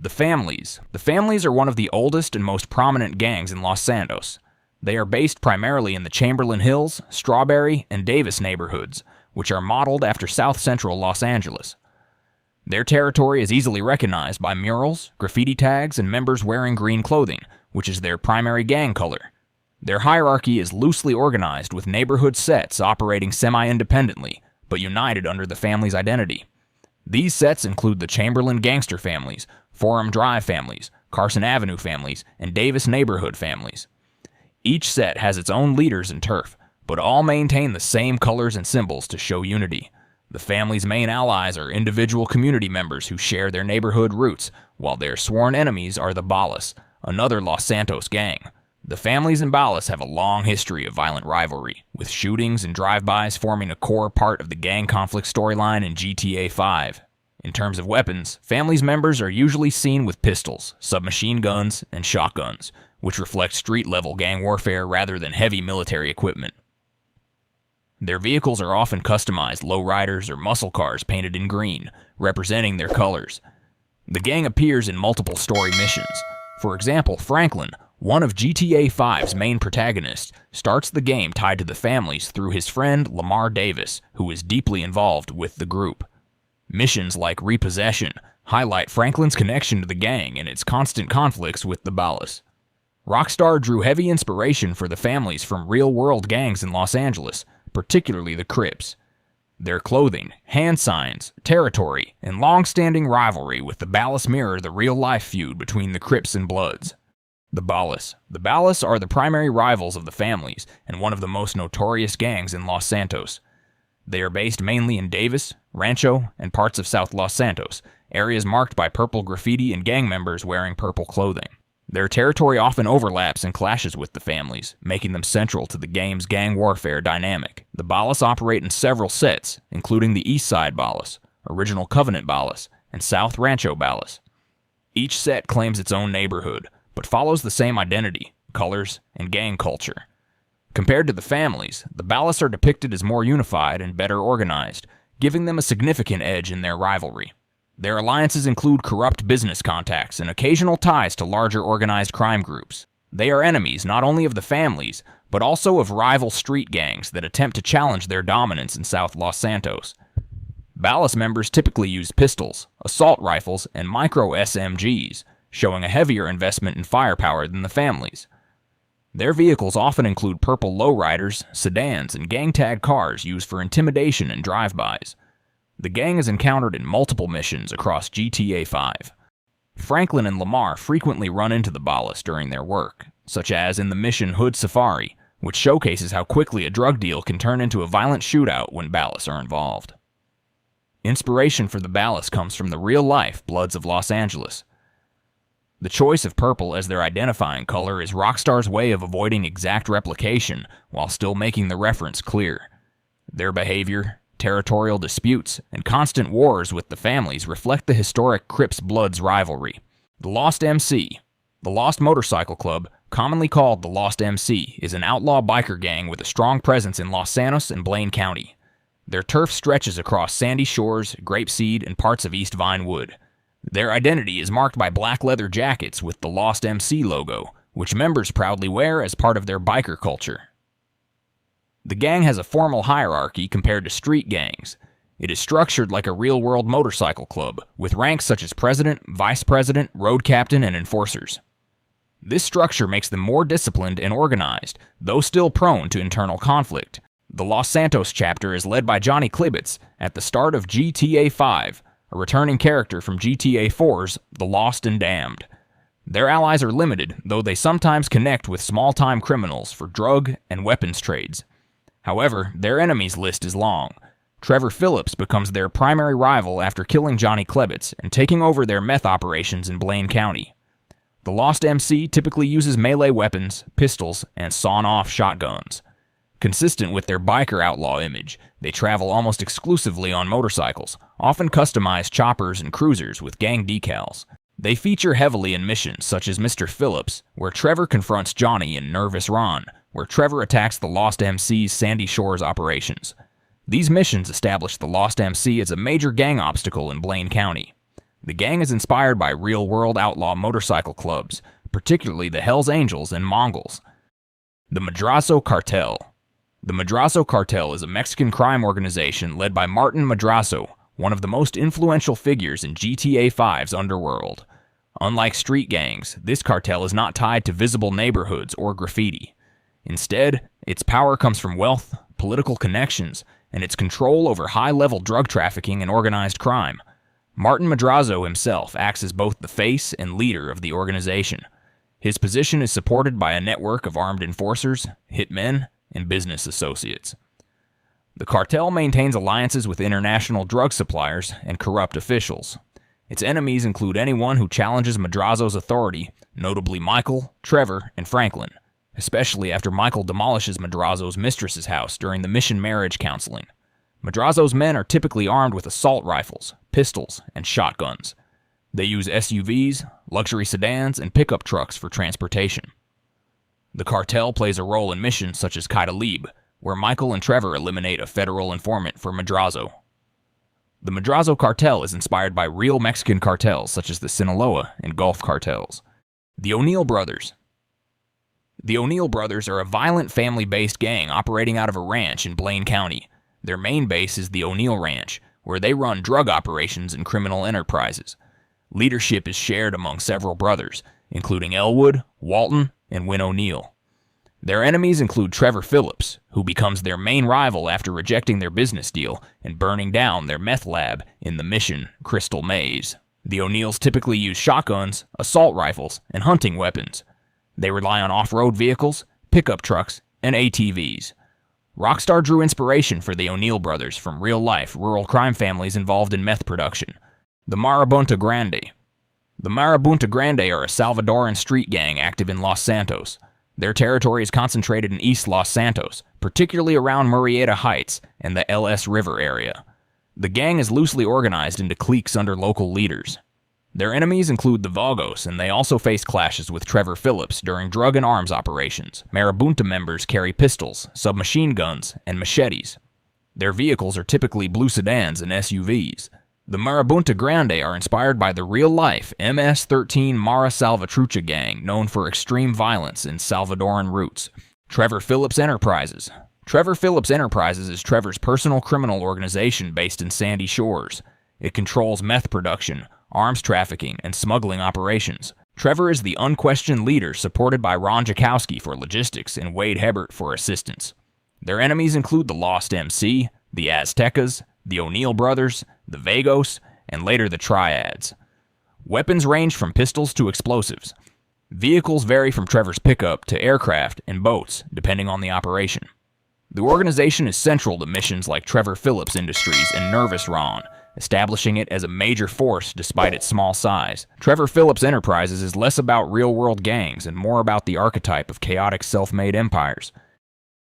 The Families. The Families are one of the oldest and most prominent gangs in Los Santos. They are based primarily in the Chamberlain Hills, Strawberry, and Davis neighborhoods, which are modeled after South Central Los Angeles. Their territory is easily recognized by murals, graffiti tags, and members wearing green clothing, which is their primary gang color. Their hierarchy is loosely organized with neighborhood sets operating semi-independently, but united under the family's identity. These sets include the Chamberlain Gangster families, Forum Drive families, Carson Avenue families, and Davis neighborhood families. Each set has its own leaders and turf, but all maintain the same colors and symbols to show unity. The family's main allies are individual community members who share their neighborhood roots, while their sworn enemies are the Ballas, another Los Santos gang. The families in Ballas have a long history of violent rivalry, with shootings and drive-bys forming a core part of the gang conflict storyline in GTA 5. In terms of weapons, families members are usually seen with pistols, submachine guns, and shotguns, which reflect street-level gang warfare rather than heavy military equipment. Their vehicles are often customized lowriders or muscle cars painted in green, representing their colors. The gang appears in multiple story missions. For example, Franklin, one of GTA 5's main protagonists, starts the game tied to the families through his friend Lamar Davis, who is deeply involved with the group. Missions like Repossession highlight Franklin's connection to the gang and its constant conflicts with the Ballas. Rockstar drew heavy inspiration for the families from real-world gangs in Los Angeles, particularly the Crips. Their clothing, hand signs, territory, and long-standing rivalry with the Ballas mirror the real-life feud between the Crips and Bloods. The Ballas. The Ballas are the primary rivals of the families and one of the most notorious gangs in Los Santos. They are based mainly in Davis, Rancho, and parts of South Los Santos, areas marked by purple graffiti and gang members wearing purple clothing. Their territory often overlaps and clashes with the families, making them central to the game's gang warfare dynamic. The Ballas operate in several sets, including the East Side Ballas, Original Covenant Ballas, and South Rancho Ballas. Each set claims its own neighborhood, but follows the same identity, colors, and gang culture. Compared to the families, the Ballas are depicted as more unified and better organized, giving them a significant edge in their rivalry. Their alliances include corrupt business contacts and occasional ties to larger organized crime groups. They are enemies not only of the families, but also of rival street gangs that attempt to challenge their dominance in South Los Santos. Ballas members typically use pistols, assault rifles, and micro SMGs, showing a heavier investment in firepower than the families. Their vehicles often include purple lowriders, sedans, and gang-tag cars used for intimidation and drive-bys. The gang is encountered in multiple missions across GTA 5. Franklin and Lamar frequently run into the Ballas during their work, such as in the mission Hood Safari, which showcases how quickly a drug deal can turn into a violent shootout when Ballas are involved. Inspiration for the Ballas comes from the real-life Bloods of Los Angeles. The choice of purple as their identifying color is Rockstar's way of avoiding exact replication while still making the reference clear. Their behavior, territorial disputes, and constant wars with the families reflect the historic Crips-Bloods rivalry. The Lost MC. The Lost Motorcycle Club, commonly called the Lost MC, is an outlaw biker gang with a strong presence in Los Santos and Blaine County. Their turf stretches across Sandy Shores, Grapeseed, and parts of East Vinewood. Their identity is marked by black leather jackets with the Lost MC logo, which members proudly wear as part of their biker culture. The gang has a formal hierarchy compared to street gangs. It is structured like a real-world motorcycle club, with ranks such as president, vice president, road captain, and enforcers. This structure makes them more disciplined and organized, though still prone to internal conflict. The Los Santos chapter is led by Johnny Klibitz at the start of GTA 5, a returning character from GTA 4's The Lost and Damned. Their allies are limited, though they sometimes connect with small-time criminals for drug and weapons trades. However, their enemies list is long. Trevor Phillips becomes their primary rival after killing Johnny Klebitz and taking over their meth operations in Blaine County. The Lost MC typically uses melee weapons, pistols, and sawn-off shotguns. Consistent with their biker outlaw image, they travel almost exclusively on motorcycles, often customized choppers and cruisers with gang decals. They feature heavily in missions such as Mr. Phillips, where Trevor confronts Johnny, and Nervous Ron, where Trevor attacks the Lost MC's Sandy Shores operations. These missions establish the Lost MC as a major gang obstacle in Blaine County. The gang is inspired by real-world outlaw motorcycle clubs, particularly the Hells Angels and Mongols. The Madrazo Cartel. The Madrazo Cartel is a Mexican crime organization led by Martin Madrazo, one of the most influential figures in GTA 5's underworld. Unlike street gangs, this cartel is not tied to visible neighborhoods or graffiti. Instead, its power comes from wealth, political connections, and its control over high-level drug trafficking and organized crime. Martin Madrazo himself acts as both the face and leader of the organization. His position is supported by a network of armed enforcers, hitmen, and business associates. The cartel maintains alliances with international drug suppliers and corrupt officials. Its enemies include anyone who challenges Madrazo's authority, notably Michael, Trevor, and Franklin, especially after Michael demolishes Madrazo's mistress's house during the mission marriage counseling. Madrazo's men are typically armed with assault rifles, pistols, and shotguns. They use SUVs, luxury sedans, and pickup trucks for transportation. The cartel plays a role in missions such as Kaidalib, where Michael and Trevor eliminate a federal informant for Madrazo. The Madrazo cartel is inspired by real Mexican cartels such as the Sinaloa and Gulf cartels. The O'Neill brothers. The O'Neill brothers are a violent family-based gang operating out of a ranch in Blaine County. Their main base is the O'Neill Ranch, where they run drug operations and criminal enterprises. Leadership is shared among several brothers, including Elwood, Walton, and Win O'Neill. Their enemies include Trevor Phillips, who becomes their main rival after rejecting their business deal and burning down their meth lab in the Mission Crystal Maze. The O'Neills typically use shotguns, assault rifles, and hunting weapons. They rely on off-road vehicles, pickup trucks, and ATVs. Rockstar drew inspiration for the O'Neill brothers from real-life rural crime families involved in meth production. The Marabunta Grande. The Marabunta Grande are a Salvadoran street gang active in Los Santos. Their territory is concentrated in East Los Santos, particularly around Murrieta Heights and the LS River area. The gang is loosely organized into cliques under local leaders. Their enemies include the Vagos, and they also face clashes with Trevor Phillips during drug and arms operations. Marabunta members carry pistols, submachine guns, and machetes. Their vehicles are typically blue sedans and SUVs. The Marabunta Grande are inspired by the real-life MS-13 Mara Salvatrucha gang, known for extreme violence and Salvadoran roots. Trevor Phillips Enterprises. Trevor Phillips Enterprises is Trevor's personal criminal organization based in Sandy Shores. It controls meth production, arms trafficking, and smuggling operations. Trevor is the unquestioned leader, supported by Ron Jakowski for logistics and Wade Hebert for assistance. Their enemies include the Lost MC, the Aztecas, the O'Neill brothers, the Vagos, and later the Triads. Weapons range from pistols to explosives. Vehicles vary from Trevor's pickup to aircraft and boats, depending on the operation. The organization is central to missions like Trevor Phillips Industries and Nervous Ron, establishing it as a major force despite its small size. Trevor Phillips Enterprises is less about real-world gangs and more about the archetype of chaotic self-made empires.